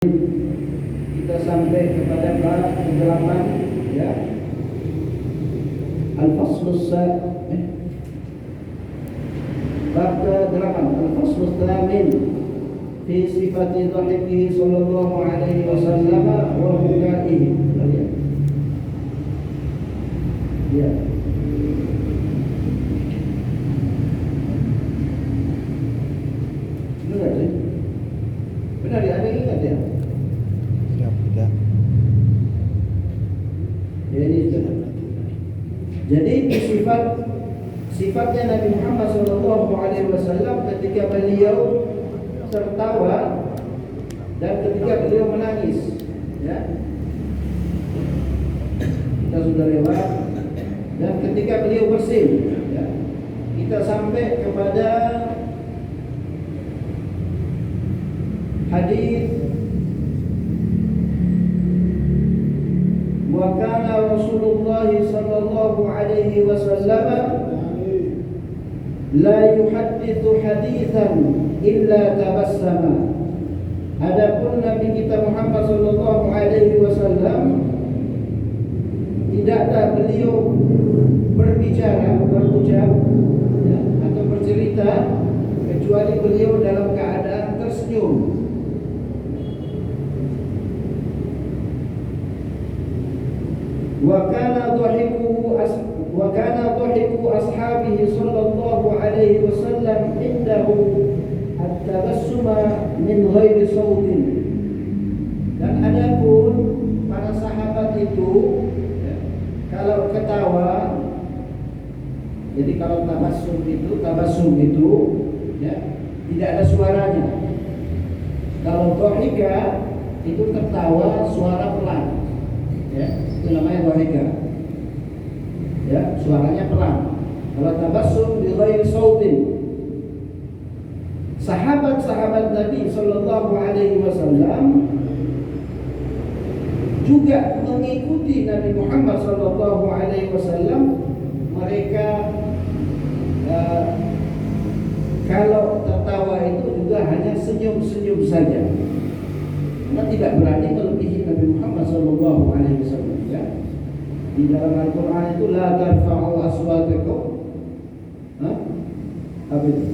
Kita sampai kepada bab ke-8 ya. Al-Faslus bab ke-8 Al-Faslus Tsamin fi sifati dhahikihi sallallahu alaihi wasallam wa bukaihi. Ya. Benar sih? Benar ya, ada yang ingat ya? Tidak. Ya, ini jadi sifatnya Nabi Muhammad SAW ketika beliau tertawa dan ketika beliau menangis, ya. Kita sudah lewat. Dan ketika beliau bersin, ya. Kita sampai kepada hadis wa kana Rasulullah sallallahu alaihi wasallam la yuhadditsu haditsan illa tabassama. Adapun Nabi kita Muhammad sallallahu alaihi wasallam tidaklah beliau berbicara, berucap ya, atau bercerita kecuali beliau dalam keadaan tersenyum. Wa kana dhahiku ashabihi sallallahu alaihi wasallam indahu at-tabassuma min ghairi sautin. Dan adapun para sahabat itu ya, kalau ketawa, jadi kalau tabassum itu ya, tidak ada suaranya. Kalau dhahika itu tertawa suara pelan. Ya, itu namanya dhahika. Ya, suaranya pelan. Kalau tabassum bi ghairi sautin. Sahabat-sahabat Nabi sallallahu alaihi wasallam juga mengikuti Nabi Muhammad sallallahu alaihi wasallam. Mereka kalau tertawa itu juga hanya senyum-senyum saja. Karena tidak berani melebihi Nabi Muhammad sallallahu alaihi wasallam, ya. Di dalam Al-Qur'an itu la tarfa'u aswatakum. Apa itu?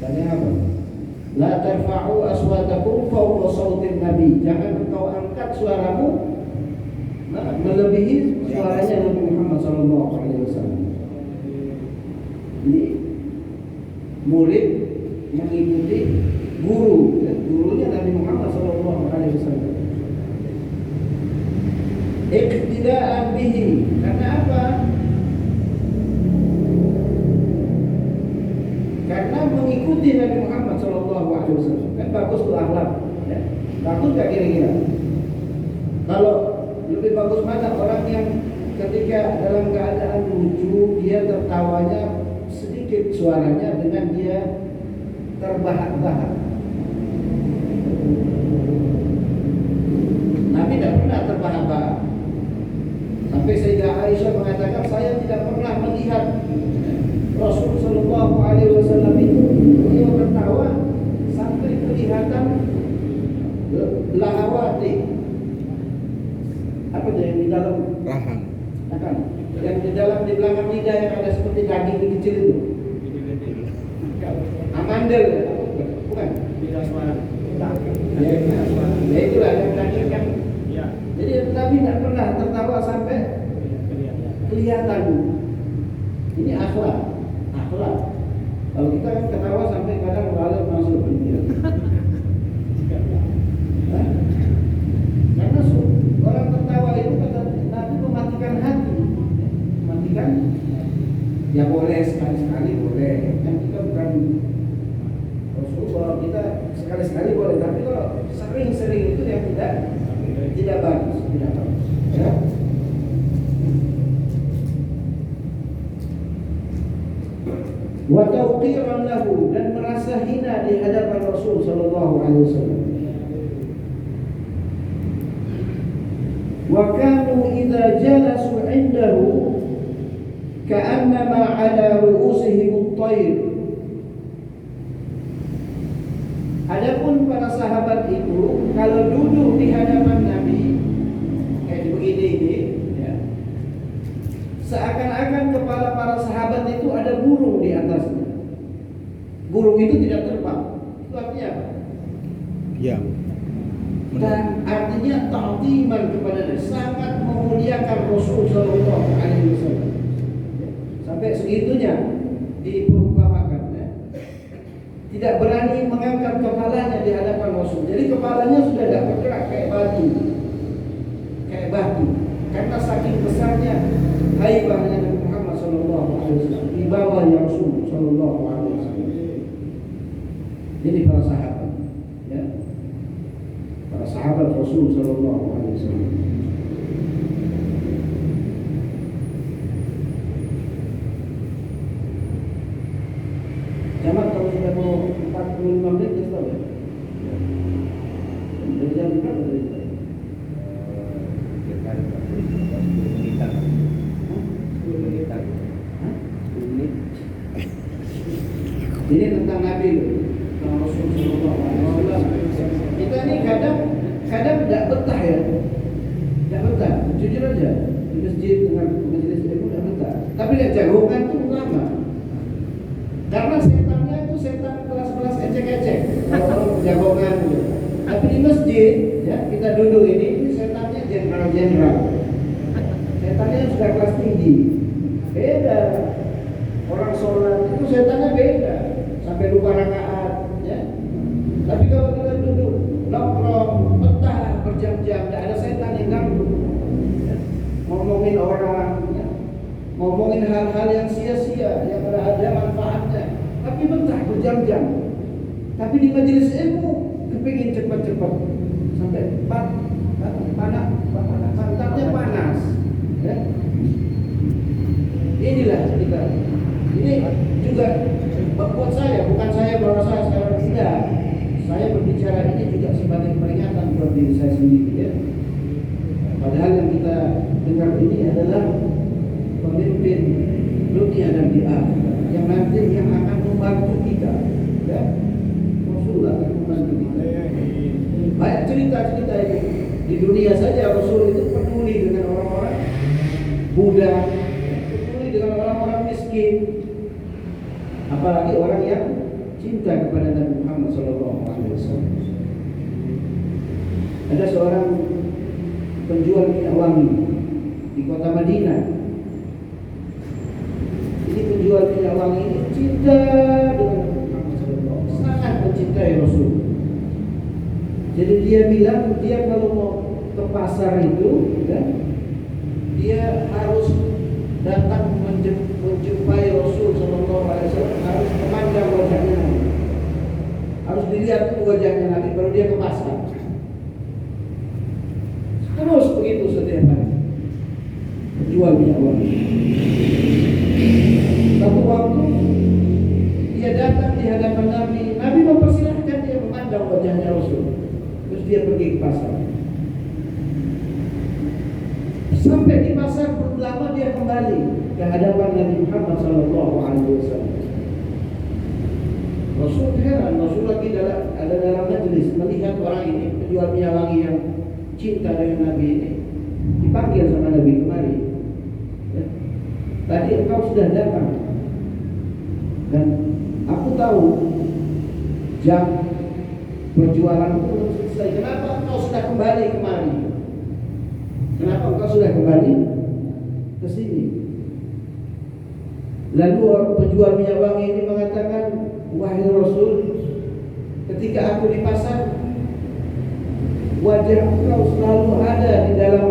Tanya apa? La tarfa'u aswatakum fawqa sautin Nabi. Jangan engkau angkat suaramu melebihi suaranya Nabi Muhammad sallallahu alaihi wasallam. Ini murid mengikuti guru, ya, gurunya Nabi Muhammad sallallahu alaihi wasallam. Iqtidaan bihi. Karena apa? Karena mengikuti Nabi Muhammad sallallahu alaihi wasallam. Kan bagus tuh akhlak, ya. Bagus enggak kira-kira? Kalau lebih bagus mana orang yang ketika dalam keadaan lucu dia tertawanya sedikit suaranya dengan dia terbahak-bahak. Nabi tidak pernah terbahak-bahak. Sampai Sayyidah Aisyah mengatakan, saya tidak pernah melihat Rasul sallallahu alaihi wasallam itu beliau tertawa sampai kelihatan lahawati. Apa itu yang di dalam Rahang. Yang di belakang lidah yang ada seperti daging kecil itu. Amandel, bukan? Lidah suara. Ya itulah yang daging kan. Ya. Jadi Nabi tidak pernah tertawa sampai kelihatan. Ini akhlak. Kalau kita kan ketawa sampai kadang balik masuk penjara. Karena orang tertawa itu kata Nabi mematikan hati. Mematikan. Ya boleh sekali-sekali boleh. Kan kita bukan Rasulullah, kita sekali-sekali boleh. Tapi kalau sering-sering itu yang tidak bagus, tidak bagus. Ya. Wa tawqiran lahu, dan merasa hina di hadapan Rasul sallallahu alaihi wasallam. Wa kanu idza jalasu 'indahu ka'annama 'ala ru'usihim at-tayr. Adapun para sahabat itu kalau duduk di hadapan Nabi kayak begini ini, ya, seakan-akan kepala para sahabat itu ada burung di atasnya. Burung itu tidak terbang. Itu artinya apa? Ya. Dan artinya ta'ziman kepada Nabi, sangat memuliakan Rasul sallallahu alaihi wasallam. Sampai segitunya diperumpamakan, ya. Tidak berani mengangkat kepalanya di hadapan Rasul. Jadi kepalanya sudah tidak bergerak kayak batu. Kayak batu. Karena saking besarnya haibahnya Nabi Muhammad sallallahu alaihi wasallam di bawahnya Rasul sallallahu alaihi wasallam. Jadi para sahabat, ya. Para sahabat Rasul sallallahu alaihi wasallam. Jamak kalau sudah mau 45 menit kita tahu ya. Dari jam berapa tadi? Sekitar 10 menitan. 10 menitan. 10 menit. Ini tentang Nabi loh. Tentang Rasul sallallahu alaihi wasallam. Kita ini kadang tidak betah ya. Tidak betah, jujur aja. Di masjid dengan majelis ilmu tidak betah. Tapi lihat jagongan itu lama. Karena setannya itu setan kelas-kelas ecek-ecek. Kalau orang jagongan gitu. Tapi di masjid, ya kita duduk ini setannya jenderal-jenderal. Setannya sudah kelas tinggi. Beda. Orang sholat itu setannya beda. Sampai lupa rakaat, ya. Tapi kalau kita duduk nongkrong, betah berjam-jam, tidak ada setan yang ganggu. Ya. Ngomongin orang, ya. Ngomongin hal-hal yang sia-sia, yang ada manfaatnya. Tapi betah berjam-jam. Tapi di majelis ilmu kepingin cepat-cepat sampai pantatnya panas. Ya. Inilah kita. Ini juga buat saya, bukan saya merasa saya tidak. Saya berbicara ini juga sebagai peringatan buat diri saya sendiri, ya. Padahal yang kita dengar ini adalah pemimpin dunia dan di akhirat yang nanti yang akan membantu kita, ya. Rasul akan membantu kita. Banyak cerita-cerita ini di dunia saja. Rasul itu peduli dengan orang-orang budak, peduli dengan orang-orang miskin, apalagi orang yang cinta kepada Nabi Muhammad SAW. Ada seorang penjual minyak wangi di kota Madinah. Ini penjual minyak wangi ini cinta dengan Nabi Muhammad SAW, sangat mencintai Rasul. Jadi dia bilang dia kalau mau ke pasar itu, ya, dia harus datang menjumpai Rasul SAW, harus memandang wajahnya Nabi, harus dilihat wajahnya Nabi baru dia ke pasar. Terus begitu setiap hari jual minyak wangi. Satu waktu dia datang di hadapan Nabi, Nabi mempersilahkan dia memandang wajahnya Rasul. Terus dia pergi ke pasar. Sampai di pasar belum lama dia kembali ke hadapan Nabi Muhammad SAW. Rasul heran, Rasul lagi ada dalam majelis melihat orang ini penjual minyak wangi yang cinta dengan Nabi ini. Dipanggil sama Nabi kemari. Ya. Tadi engkau sudah datang dan aku tahu jam perjualanku belum selesai. Kenapa engkau sudah kembali kemari? Kenapa engkau sudah kembali ke sini? Lalu penjual minyak wangi ini mengatakan, wahai Rasul, ketika aku di pasar, wajah engkau selalu ada di dalam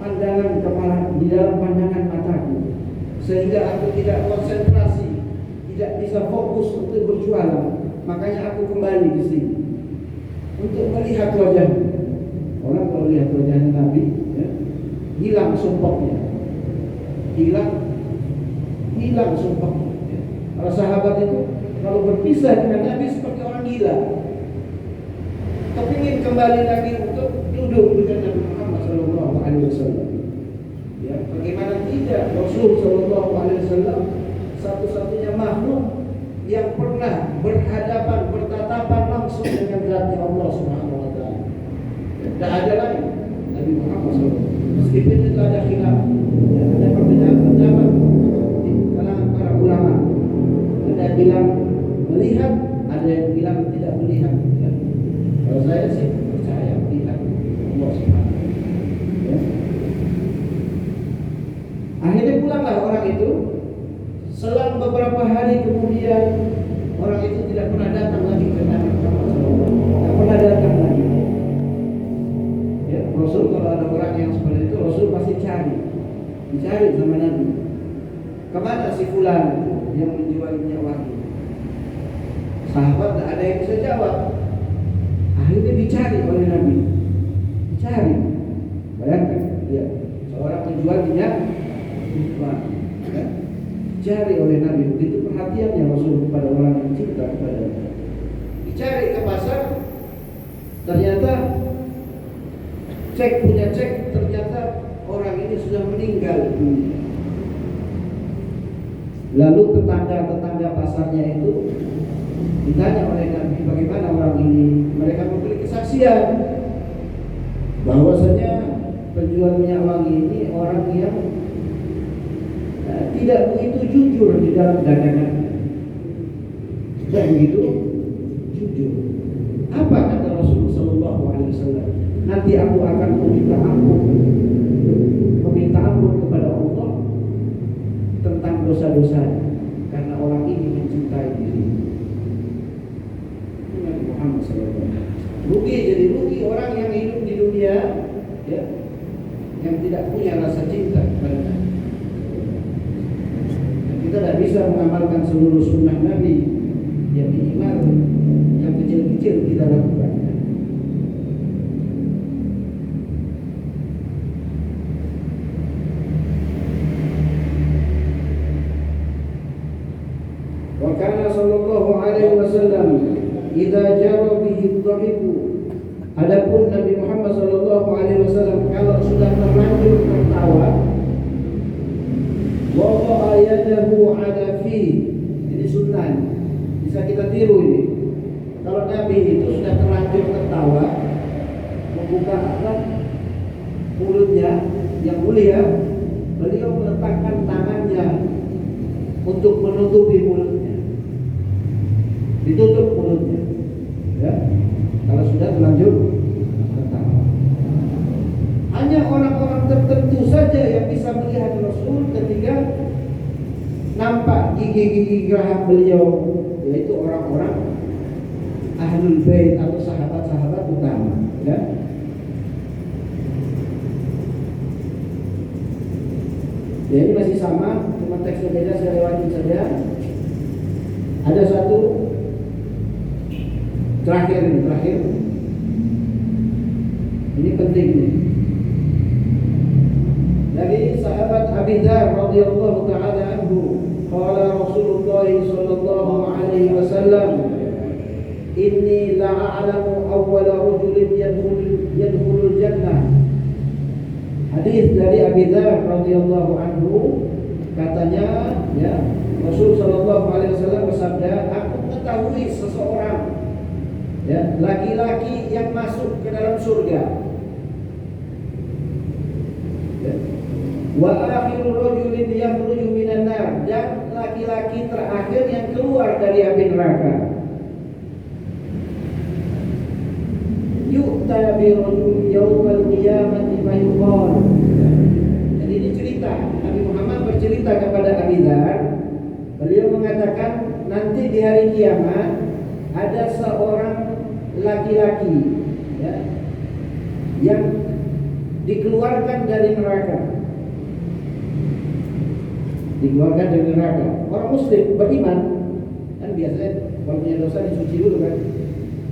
pandangan kepala, di dalam pandangan mataku, sehingga aku tidak konsentrasi, tidak bisa fokus untuk berjualan. Makanya aku kembali di sini untuk melihat wajahmu. Orang kalau lihat wajahnya Nabi, ya, hilang sumpahnya, hilang sumpahnya. Ya. Para sahabat itu kalau berpisah dengan Nabi seperti orang gila, kepingin kembali lagi untuk duduk dengan Nabi Muhammad SAW. Ya, bagaimana tidak, Rasul SAW satu-satunya makhluk yang pernah berhadapan, bertatapan langsung Tidak ada lagi Nabi Muhammad SAW. Meskipun itu ada khilaf, ya, ada perbedaan pendapat di kalangan para ulama. Ada yang bilang melihat, ada yang bilang tidak melihat. Ya. Kalau saya sih percaya melihat Allah Subhanahu. Ya. Akhirnya pulanglah orang itu. Selang beberapa hari kemudian orang itu tidak pernah datang lagi ke Nabi Muhammad SAW. Tidak pernah datang lagi. Ya, Rasul kalau ada orang yang seperti itu, Rasul pasti dicari sama Nabi. Kemana si fulan yang menjual minyak wangi? Sahabat tidak ada yang bisa jawab. Akhirnya dicari oleh Nabi. Dicari. Bayangkan, ya, seorang menjual minyak wangi. Ya. Dicari oleh Nabi. Begitu perhatiannya Rasul kepada orang yang cinta kepada. Dicari ke pasar, ternyata ternyata orang ini sudah meninggal dunia. Lalu tetangga pasarnya itu ditanya oleh Nabi, bagaimana orang ini? Mereka memberi kesaksian bahwasanya penjual minyak wangi ini orang yang tidak begitu jujur di dalam dagangannya. Tidak begitu jujur. Apa kata Rasulullah SAW? Nanti aku akan meminta ampun kepada Allah tentang dosa-dosa karena orang ini mencintai diri. Nabi Muhammad SAW. Rugi orang yang hidup di dunia, ya, yang tidak punya rasa cinta kepada Nabi. Kita tidak bisa mengamalkan seluruh sunnah Nabi. Yang minimal yang kecil-kecil kita lakukan. Wa kana sallallahu alaihi wasallam idza jara bihi dhahiku. Adapun Nabi Muhammad sallallahu alaihi wasallam kalau sudah terlanjur tertawa, wa yadahu ala fi. Ini sunnah. Bisa kita tiru ini. Kalau Nabi itu sudah terlanjur tertawa, membuka mulutnya yang mulia, beliau meletakkan tangannya untuk menutupi mulutnya. Ditutup mulutnya. Ya. Kalau sudah terlanjur tertawa. Hanya orang-orang tertentu saja yang bisa melihat Rasul ketika nampak gigi-gigi geraham beliau, yaitu orang-orang Ahlul Bait atau sahabat-sahabat utama, ya. Ya, ini masih sama, cuma teksnya beda, saya lewatin saja. Ada satu terakhir. Ini penting nih. Dari sahabat Abi Dzar radhiyallahu taala anhu, qala Rasulullah sallallahu alaihi wasallam, inni la'alamu awwala rajulin yadkhulul jannah. Hadis dari Abi Dzar radhiyallahu anhu, katanya, ya, Rasul sallallahu alaihi wasallam bersabda, aku mengetahui seseorang, ya, laki-laki yang masuk ke dalam surga. Ya. Wa akhiru rajulin yakhruju minan nar, dan laki-laki terakhir yang keluar dari api neraka. Yu'ta bi rajul yaumal qiyamati fa yuqal. Jadi ini cerita Nabi Muhammad bercerita kepada Abi Dzar. Beliau mengatakan nanti di hari kiamat ada seorang laki-laki, ya, yang dikeluarkan dari neraka. Dikeluarkan dari neraka. Orang muslim beriman, kan biasanya kalau punya dosa dicuci dulu kan.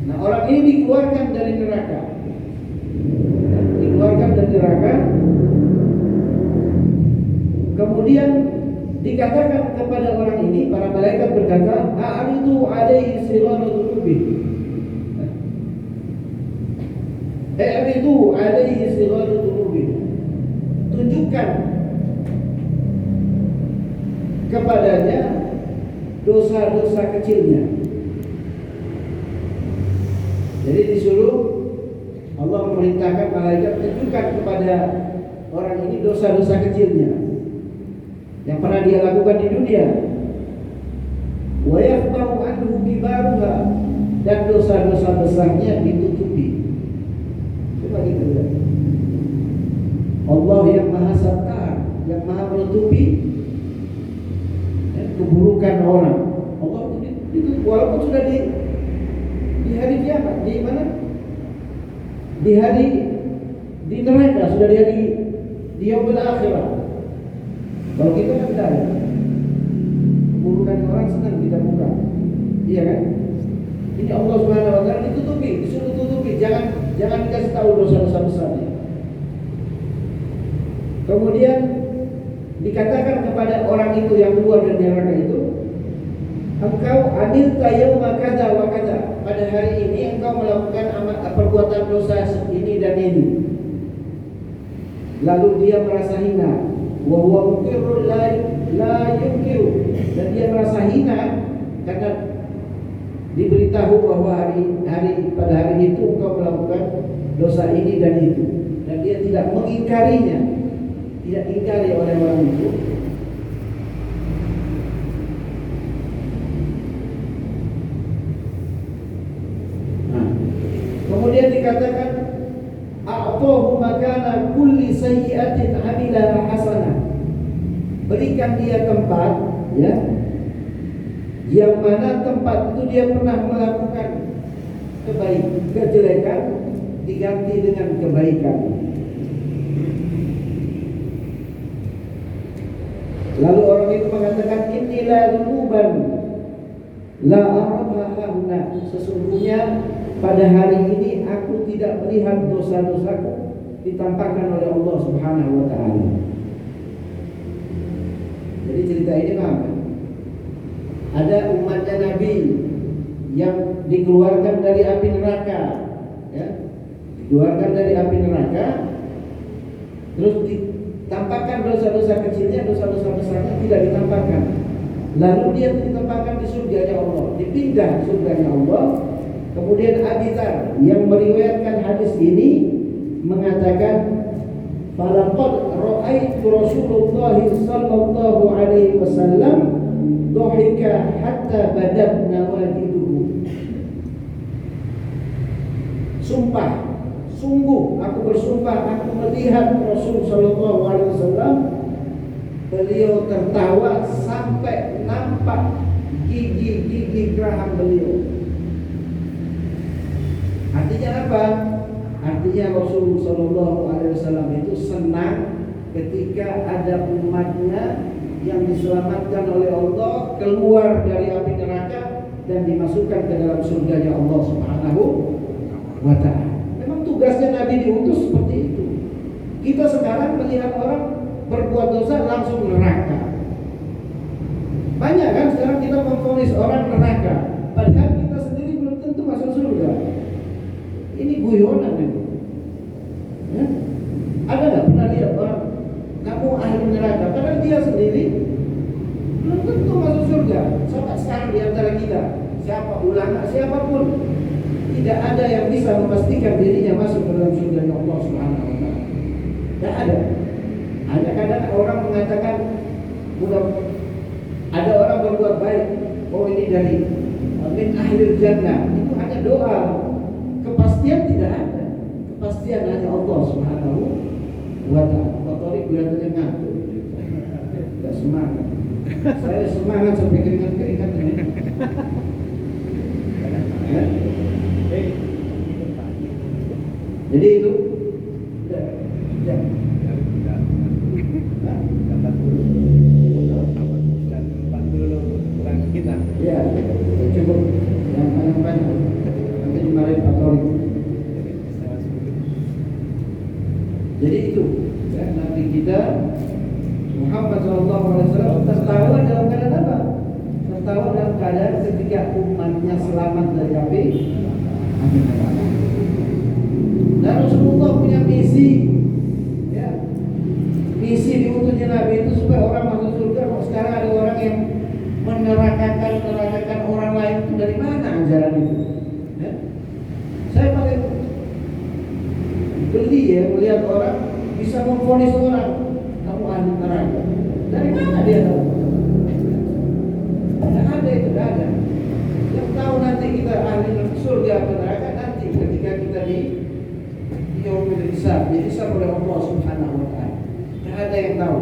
Nah, orang ini dikeluarkan dari neraka. Dikeluarkan dari neraka. Kemudian dikatakan kepada orang ini, para malaikat berkata, "A'ridu alaihi sirara dhunubi." A'ridu alaihi sirara dhunubi. Tunjukkan kepadanya dosa-dosa kecilnya. Jadi disuruh Allah memerintahkan malaikat tunjukkan kepada orang ini dosa-dosa kecilnya yang pernah dia lakukan di dunia. Wa yakhtaru anhu kibaruha, dan dosa-dosa besarnya ditutupi. Coba kita lihat. Allah yang Maha Sattar, yang Maha menutupi keburukan orang. Allah itu walaupun sudah di hari kiamat, di mana? Di neraka, sudah di yaumil akhirah. Kalau kita kan tidak ada. Keburukan orang senang kita buka. Iya kan? Ini Allah Subhanahu wa taala ditutupi, disuruh tutupi, jangan dikasih tahu dosa-dosa besarnya. Kemudian dikatakan kepada orang itu yang keluar dari neraka itu, engkau amilta yauma kadza wa kadza, pada hari ini engkau melakukan perbuatan dosa ini dan ini. Lalu dia merasa hina, wa huwa muqirrun la yunkiru, dan dia merasa hina karena diberitahu bahwa pada hari itu engkau melakukan dosa ini dan itu, dan dia tidak mengingkarinya, tidak ingkari oleh orang itu. Kemudian dikatakan a'tahu makana kulli sayyi'atin 'amilaha hasanah. Berikan dia tempat, ya, yang mana tempat itu dia pernah melakukan kejelekan diganti dengan kebaikan. Lalu orang itu mengatakan inni la dzunuban la araha hauna, sesungguhnya pada hari ini aku tidak melihat dosa-dosaku ditampakkan oleh Allah Subhanahu wa taala. Jadi cerita ini apa? Ada umatnya Nabi yang dikeluarkan dari api neraka, ya. Dikeluarkan dari api neraka, terus ditampakkan dosa-dosa kecilnya, dosa-dosa besarnya tidak ditampakkan. Lalu dia ditempatkan di surganya Allah, dipindah surganya Allah. Kemudian Abi Dzar yang meriwayatkan hadis ini mengatakan, falaqad ra'aitu Rasulullah sallallahu alaihi wasallam dhahika hatta badat nawajiduhu. Sumpah, sungguh aku bersumpah, aku melihat Rasul sallallahu alaihi wasallam, beliau tertawa sampai nampak gigi-gigi geraham beliau. Artinya apa? Artinya Rasul sallallahu alaihi wasallam itu senang ketika ada umatnya yang diselamatkan oleh Allah keluar dari api neraka dan dimasukkan ke dalam surganya Allah Subhanahu wa taala. Memang tugasnya Nabi diutus seperti itu. Kita sekarang melihat orang berbuat dosa langsung neraka. Banyak kan sekarang kita memvonis orang neraka, padahal kita sendiri belum tentu masuk surga. Ini guyonan ini. Ya? Ada nggak pernah lihat orang kamu ahli neraka, padahal dia sendiri belum tentu masuk surga. Sampai sekarang di antara kita, siapa ulama, siapapun, tidak ada yang bisa memastikan dirinya masuk ke dalam surga Allah Subhanahu wa taala. Tidak ada. Ada kadang orang mengatakan, ada orang berbuat baik, oh ini dari min ahlil jannah. Itu hanya doa. Kepastian tidak ada. Kepastian hanya Allah Subhanahu wa taala. Pak Torik kelihatannya ngantuk. Tidak semangat. Saya semangat sampai keringat-keringat ini. Ya? Jadi itu ya. Ya, cukup yang banyak-banyak. Nanti dimarahin Pak Torik. Jadi itu, ya, Nabi kita Muhammad SAW tertawa dalam keadaan apa? Tertawa dalam keadaan ketika umatnya selamat dari api neraka. Dan Rasulullah punya misi, ya, misi diutusnya Nabi itu supaya orang masuk surga. Kok sekarang ada orang yang menerakakan orang lain, itu dari mana ajaran itu? Ya? Saya paling Geli ya melihat orang bisa memvonis orang kamu ahli neraka. Dari mana dia tahu? Tidak ada itu, tidak ada. Yang tahu nanti kita ahli surga atau neraka nanti ketika kita di yaumil hisab, dihisab oleh Allah Subhanahu wa taala. Tidak ada yang tahu.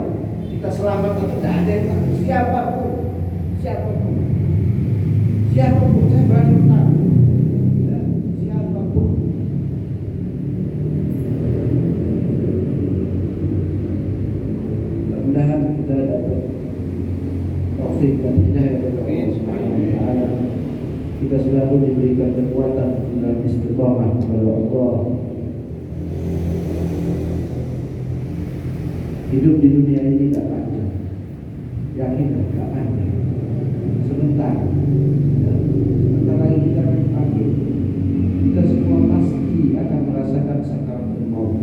Kita selamat atau tidak ada yang tahu. Siapapun, siapapun, siapapun, saya berani menang. Ya, siapapun. Mudah-mudahan kita dapat taufik dan hidayah dari Allah Subhanahu wa taala. Kita selalu diberikan kekuatan dalam istiqamah kepada Allah. Hidup di dunia ini tak panjang. Yakin tak panjang. Sebentar. Sebentar lagi kita akan panggil. Kita semua pasti akan merasakan sakaratul maut.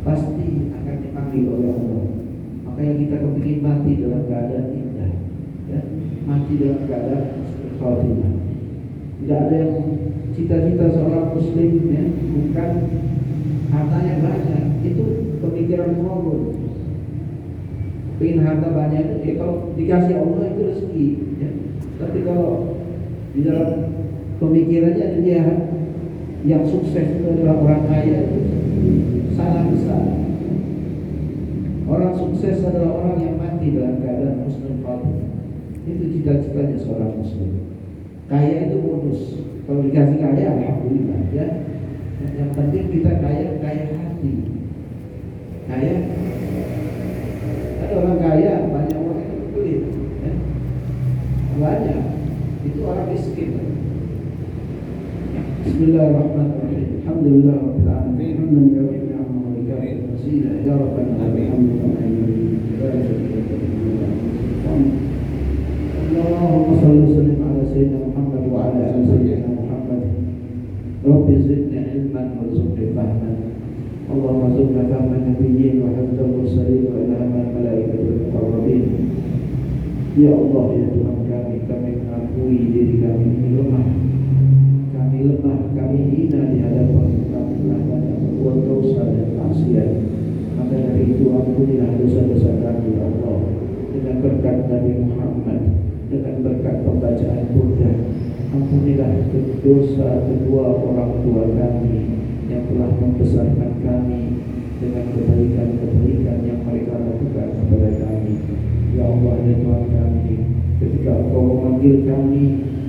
Pasti akan dipanggil oleh Allah. Makanya kita kepingin mati dalam keadaan indah, ya? Mati dalam keadaan khatimah. Tidak ada yang cita-cita seorang muslim, ya, bukan hartanya banyak. Itu pemikiran Muhammad. Pengen harta banyak itu, ya, kalau dikasih Allah itu rezeki, ya. Tapi kalau di dalam pemikirannya dia yang sukses itu adalah orang kaya, itu salah besar. Orang sukses adalah orang yang mati dalam keadaan husnul khatimah. Itu cita-citanya seorang muslim. Kaya itu bonus. Kalau dikasih kaya, alhamdulillah, ya. Yang penting kita kaya hati. Kaya. Ada orang kaya, banyak orang yang pelit, ya. Banyak. Itu orang miskin. Bismillahirrahmanirrahim. Alhamdulillah rabbil alamin. Alhamdulillah ya rabbana Allahumma salli wa sallim ala sayyidina Muhammad wa ala ali sayyidina Muhammad. Rabbi zidni ilman warzuqni fahman. Allahumma zidna fahman nabiyyin wa hifdzal mursalin wa ilhaman malaikatil muqarrabin. Ya Allah, ya Tuhan kami mengakui diri kami ini lemah. Kami lemah, kami hina di hadapan kami telah banyak berbuat dosa dan maksiat. Maka dari itu ampunilah dosa-dosa kami, ya Allah, dengan berkat Nabi Muhammad, dengan berkat pembacaan Quran. Ampunilah dosa kedua orang tua kami yang telah membesarkan kami dengan kebaikan-kebaikan yang mereka lakukan kepada kami. Ya Allah, ya Tuhan kami, ketika Engkau memanggil kami,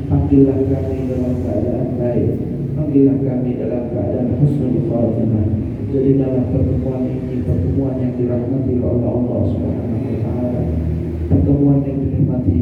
panggillah kami dalam keadaan baik, panggillah kami dalam keadaan husnul khatimah. Jadi dalam pertemuan ini, pertemuan yang dirahmati oleh Allah Subhanahu wa taala, pertemuan yang dinikmati